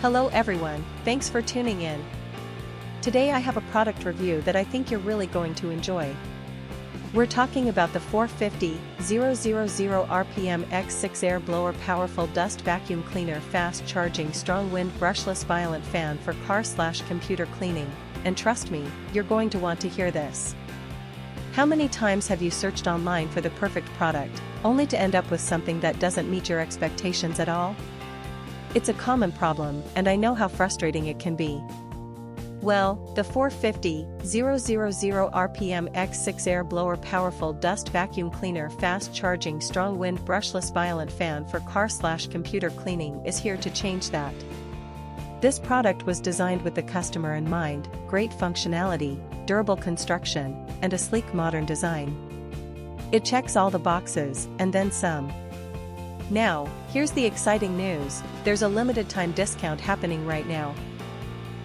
Hello everyone, thanks for tuning in. Today I have a product review that I think you're really going to enjoy. We're talking about the 450,000 RPM X6 Air Blower Powerful Dust Vacuum Cleaner Fast Charging Strong Wind Brushless Violent Fan for car/computer cleaning, and trust me, you're going to want to hear this. How many times have you searched online for the perfect product, only to end up with something that doesn't meet your expectations at all? It's a common problem, and I know how frustrating it can be. Well, the 450,000 RPM X6 Air Blower Powerful Dust Vacuum Cleaner Fast Charging Strong Wind Brushless Violent Fan for car/computer cleaning is here to change that. This product was designed with the customer in mind: great functionality, durable construction, and a sleek modern design. It checks all the boxes, and then some. Now, here's the exciting news: there's a limited time discount happening right now.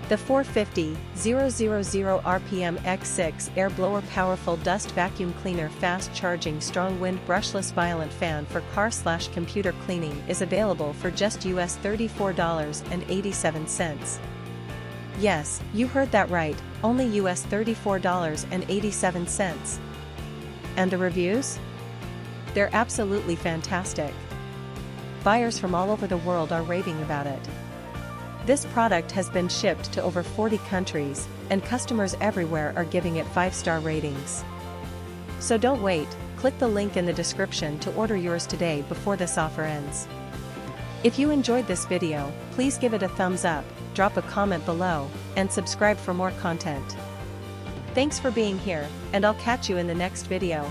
The 450,000 RPM X6 Air Blower Powerful Dust Vacuum Cleaner Fast Charging Strong Wind Brushless Violent Fan for car/computer cleaning is available for just US $34.87. Yes, you heard that right, only US $34.87. And the reviews? They're absolutely fantastic. Buyers from all over the world are raving about it. This product has been shipped to over 40 countries, and customers everywhere are giving it 5-star ratings. So don't wait, click the link in the description to order yours today before this offer ends. If you enjoyed this video, please give it a thumbs up, drop a comment below, and subscribe for more content. Thanks for being here, and I'll catch you in the next video.